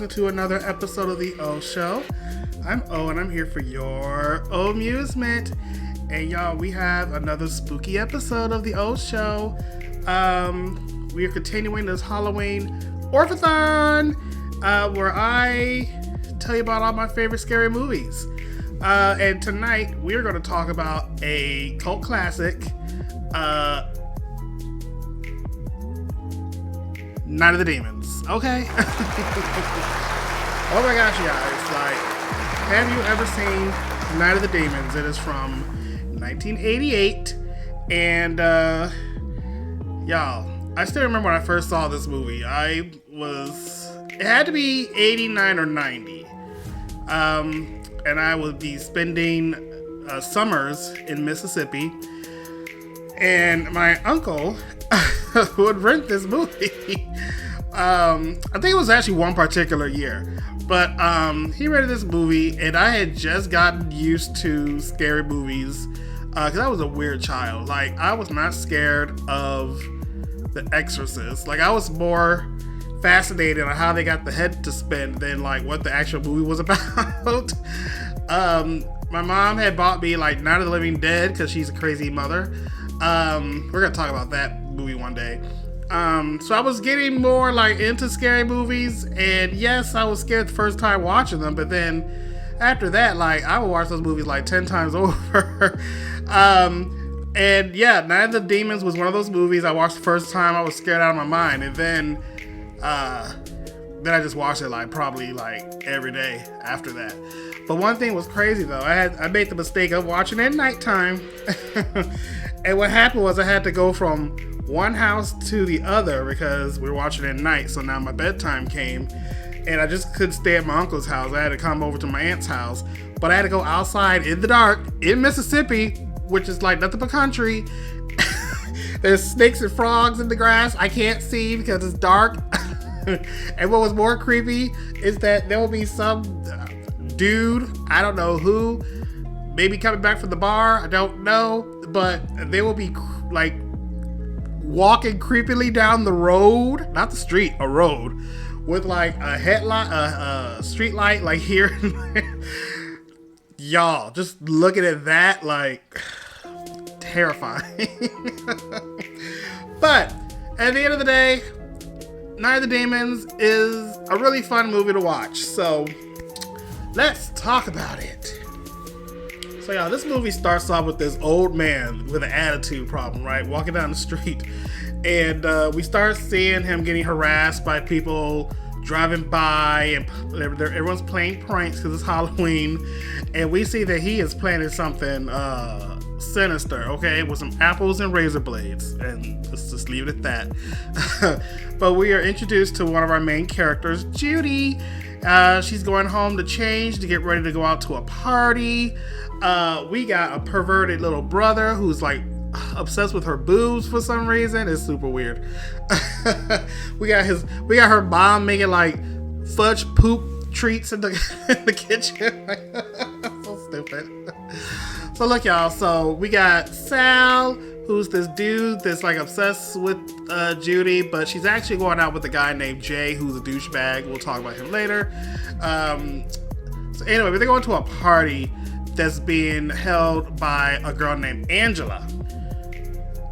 welcome to another episode of the O Show. I'm O and I'm here for your amusement. And y'all, we have another spooky episode of the O Show. We are continuing this Halloween Orphathon, where I tell you about all my favorite scary movies. And tonight we're going to talk about a cult classic, Night of the Demons. Okay. Oh my gosh, guys! Like, have you ever seen Night of the Demons? It is from 1988, and y'all, I still remember when I first saw this movie. It had to be 89 or 90, and I would be spending summers in Mississippi, and my uncle would rent this movie. I think it was actually one particular year, but he rented this movie, and I had just gotten used to scary movies because I was a weird child. Like, I was not scared of The Exorcist. Like, I was more fascinated on how they got the head to spin than like what the actual movie was about. My mom had bought me like Night of the Living Dead because she's a crazy mother. We're gonna talk about that movie one day. So I was getting more like into scary movies, and yes, I was scared the first time watching them, but then after that, like, I would watch those movies like 10 times over. And yeah, Night of the Demons was one of those movies I watched the first time. I was scared out of my mind, and then I just watched it like probably like every day after that. But one thing was crazy though. I made the mistake of watching it at nighttime. And what happened was I had to go from one house to the other because we were watching it at night. So now my bedtime came, and I just couldn't stay at my uncle's house. I had to come over to my aunt's house, but I had to go outside in the dark in Mississippi, which is like nothing but country. There's snakes and frogs in the grass. I can't see because it's dark. And what was more creepy is that there will be some dude, I don't know who, maybe coming back from the bar, I don't know, but they will be like walking creepily down the road, not the street, a road, with like a headlight, a street light, like here and there. Y'all, just looking at that, like, terrifying. But at the end of the day, Night of the Demons is a really fun movie to watch. So let's talk about it. So yeah, this movie starts off with this old man with an attitude problem, right? Walking down the street. And we start seeing him getting harassed by people driving by, and everyone's playing pranks because it's Halloween. And we see that he is planning something sinister, okay, with some apples and razor blades. And let's just leave it at that. But we are introduced to one of our main characters, Judy. She's going home to change to get ready to go out to a party. We got a perverted little brother who's like obsessed with her boobs for some reason. It's super weird. we got her mom making like fudge poop treats in the kitchen. So stupid. So look, y'all, so we got Sal, who's this dude that's like obsessed with Judy, but she's actually going out with a guy named Jay, who's a douchebag. We'll talk about him later. So anyway, they're going to a party that's being held by a girl named Angela.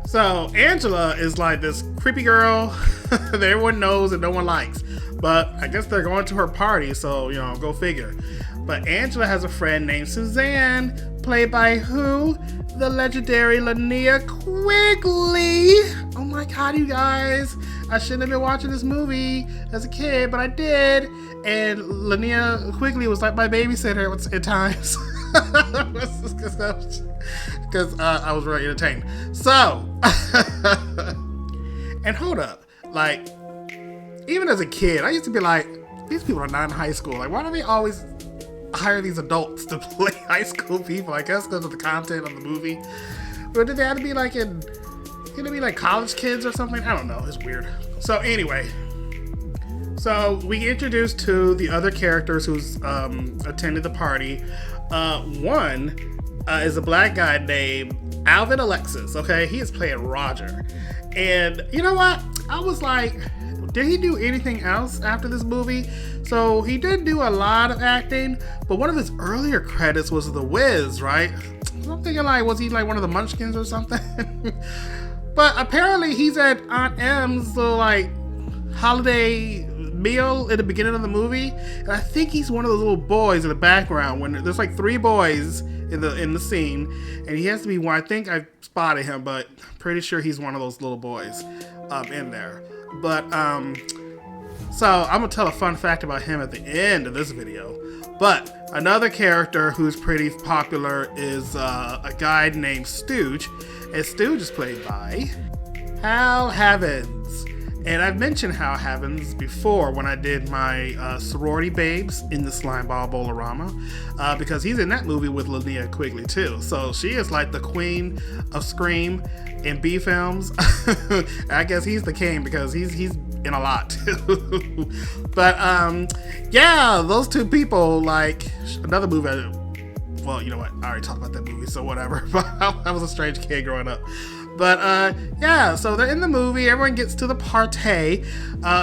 So Angela is like this creepy girl that everyone knows and no one likes. But I guess they're going to her party, so, you know, go figure. But Angela has a friend named Suzanne, played by who? The legendary Linnea Quigley. Oh my god, you guys. I shouldn't have been watching this movie as a kid, but I did. And Linnea Quigley was like my babysitter at times. Because I was really entertained. So, and hold up. Like, even as a kid, I used to be like, these people are not in high school. Like, why do they always hire these adults to play high school people? I guess because of the content of the movie. Or did they have to be like college kids or something? I don't know. It's weird. So anyway, so we get introduced to the other characters who's attended the party. One is a black guy named Alvin Alexis. Okay, he is playing Roger. And you know what? I was like, did he do anything else after this movie? So he did do a lot of acting, but one of his earlier credits was The Wiz, right? So I'm thinking like, was he like one of the Munchkins or something? But apparently he's at Aunt M's like holiday meal at the beginning of the movie, and I think he's one of those little boys in the background when there's like 3 boys in the scene, and he has to be one. I think I spotted him, but I'm pretty sure he's one of those little boys in there. But so I'm gonna tell a fun fact about him at the end of this video. But another character who's pretty popular is a guy named Stooge, and Stooge is played by Hal Havens. And I've mentioned Hal Havens before when I did my sorority babes in the Slimeball Bowl-orama, because he's in that movie with Linnea Quigley too. So she is like the queen of Scream in B films. I guess he's the king because he's in a lot too. But yeah, those 2 people, like another movie. Well, you know what? I already talked about that movie, so whatever. I was a strange kid growing up. But yeah, so they're in the movie. Everyone gets to the party,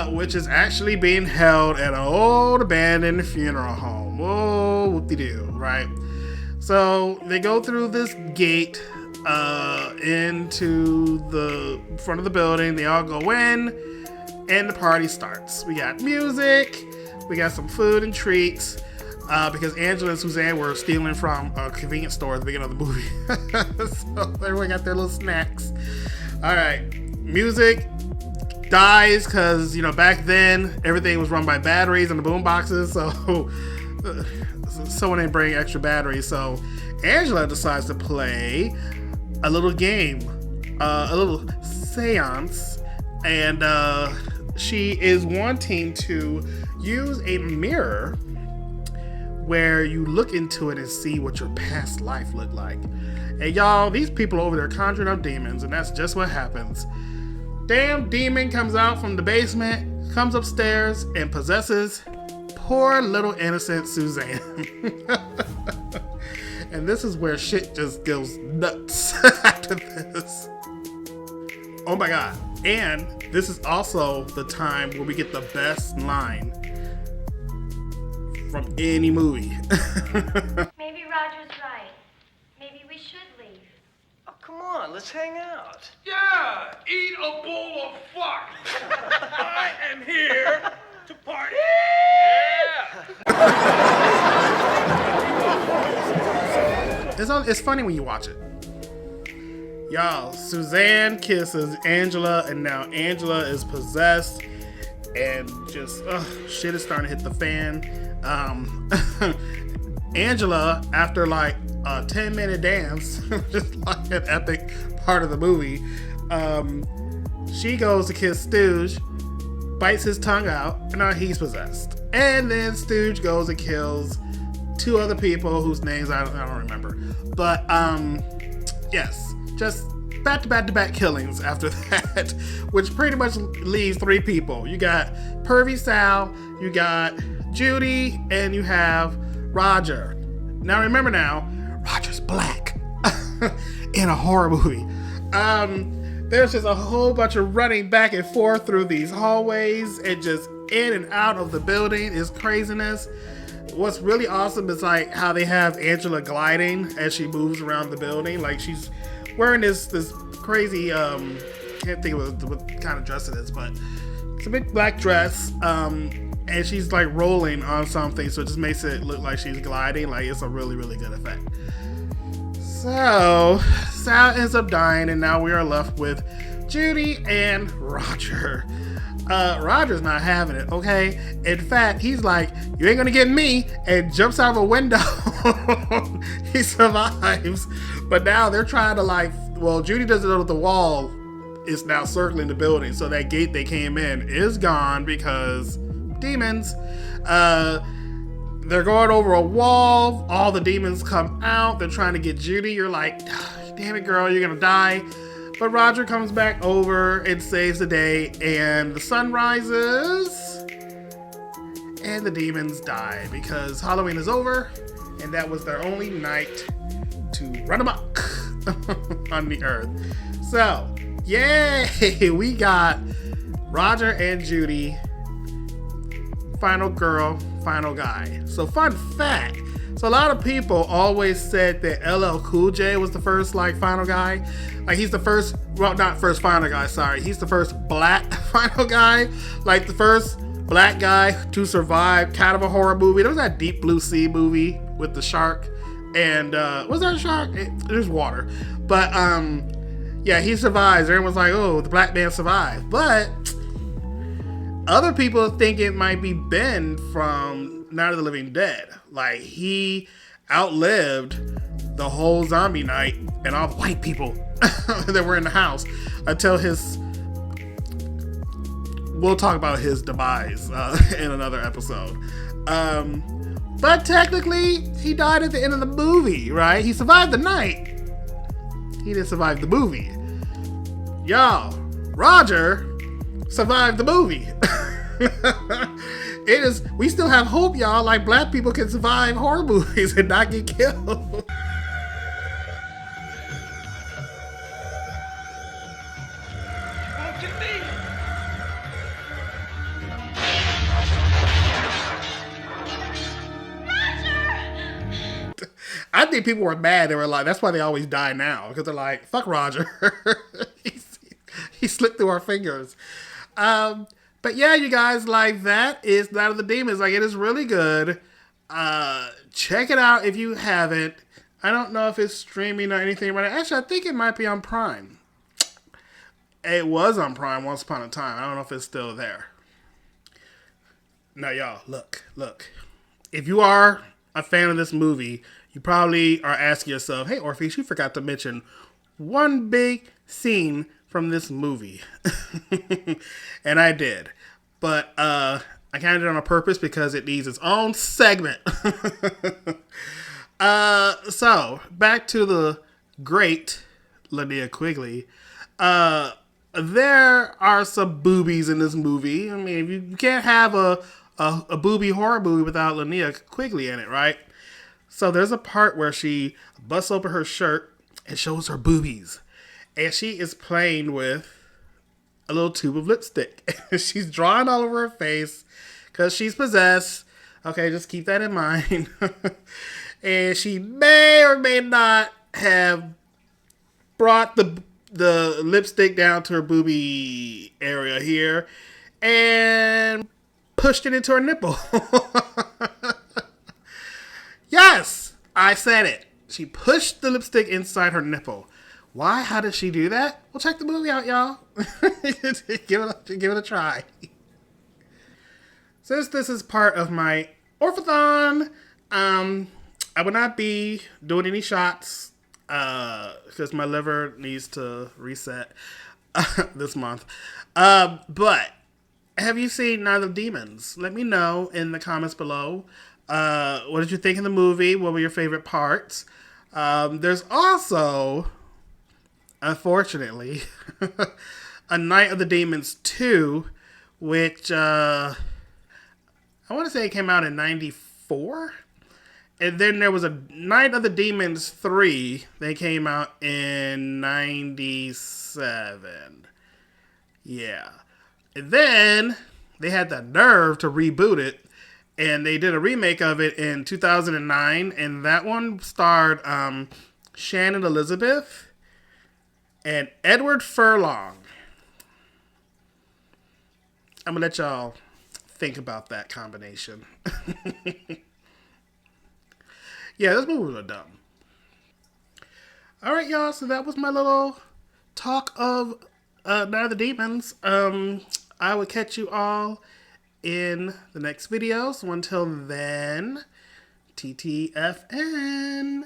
which is actually being held at an old abandoned funeral home. Whoa, whoop-de-doo, right? So they go through this gate into the front of the building. They all go in, and the party starts. We got music. We got some food and treats. Because Angela and Suzanne were stealing from a convenience store at the beginning of the movie. So everyone got their little snacks. All right, music dies because, you know, back then everything was run by batteries and the boom boxes. So someone didn't bring extra batteries. So Angela decides to play a little game, a little seance. And she is wanting to use a mirror where you look into it and see what your past life looked like. And y'all, these people over there conjuring up demons, and that's just what happens. Damn demon comes out from the basement, comes upstairs, and possesses poor little innocent Suzanne. And this is where shit just goes nuts after this. Oh my god. And this is also the time where we get the best line from any movie. Maybe Roger's right. Maybe we should leave. Oh, come on, let's hang out. Yeah, eat a bowl of fuck. I am here to party. Yeah. It's funny when you watch it. Y'all, Suzanne kisses Angela, and now Angela is possessed, and just shit is starting to hit the fan. Angela, after like a 10-minute dance, just like an epic part of the movie, she goes to kiss Stooge, bites his tongue out, and now he's possessed. And then Stooge goes and kills 2 other people whose names I don't remember. But yes, just back-to-back killings after that, which pretty much leaves 3 people. You got Pervy Sal, you got Judy, and you have Roger. Now remember Roger's black in a horror movie. There's just a whole bunch of running back and forth through these hallways and just in and out of the building is craziness. What's really awesome is like how they have Angela gliding as she moves around the building. Like she's wearing this crazy, can't think of what kind of dress it is, but it's a big black dress. And she's like rolling on something, so it just makes it look like she's gliding. Like it's a really, really good effect. So Sal ends up dying, and now we are left with Judy and Roger. Roger's not having it, okay? In fact, he's like, you ain't gonna get me, and jumps out of a window. He survives, but now they're trying to like, well, Judy doesn't know that the wall is now circling the building, so that gate they came in is gone because demons. They're going over a wall. All the demons come out. They're trying to get Judy. You're like, damn it, girl, you're gonna die. But Roger comes back over and saves the day, and the sun rises, and the demons die because Halloween is over, and that was their only night to run amok on the earth. So, yay! We got Roger and Judy, final girl, final guy. So fun fact. So a lot of people always said that LL Cool J was the first like final guy. Like he's the first, well not first final guy, sorry. He's the first black final guy. Like the first black guy to survive kind of a horror movie. There was that Deep Blue Sea movie with the shark. And was there a shark? There's water. But yeah, he survives. Everyone's like, oh, the black man survived. But other people think it might be Ben from Night of the Living Dead. Like, he outlived the whole zombie night and all the white people that were in the house until his... We'll talk about his demise in another episode. But technically, he died at the end of the movie, right? He survived the night. He didn't survive the movie. Y'all, Roger survived the movie. We still have hope, y'all. Like, black people can survive horror movies and not get killed. Won't get me. I think people were mad. They were like, that's why they always die now. Because they're like, fuck Roger. he slipped through our fingers. But yeah, you guys, like, that is Night of the Demons. Like, it is really good. Check it out if you haven't. I don't know if it's streaming or anything right now. Actually, I think it might be on Prime. It was on Prime once upon a time. I don't know if it's still there. Now, y'all, look. If you are a fan of this movie, you probably are asking yourself, hey, Orpheus, you forgot to mention one big scene from this movie. And I did. But I kind of did it on purpose because it needs its own segment. So, back to the great Linnea Quigley. There are some boobies in this movie. I mean, you can't have a booby horror movie without Linnea Quigley in it, right? So there's a part where she busts open her shirt and shows her boobies. And she is playing with a little tube of lipstick. She's drawing all over her face because she's possessed. Okay, just keep that in mind. And she may or may not have brought the lipstick down to her boobie area here and pushed it into her nipple. Yes, I said it. She pushed the lipstick inside her nipple. Why? How did she do that? Well, check the movie out, y'all. Give it a try. Since this is part of my Orphathon, I will not be doing any shots because my liver needs to reset this month. But have you seen Night of the Demons? Let me know in the comments below. What did you think of the movie? What were your favorite parts? There's also, unfortunately, a Night of the Demons 2, which I want to say it came out in 94. And then there was a Night of the Demons 3. They came out in 97. Yeah. And then they had the nerve to reboot it. And they did a remake of it in 2009. And that one starred Shannon Elizabeth and Edward Furlong. I'm going to let y'all think about that combination. Yeah, this movie was dumb. Alright, y'all. So that was my little talk of Night of the Demons. I will catch you all in the next video. So until then, TTFN.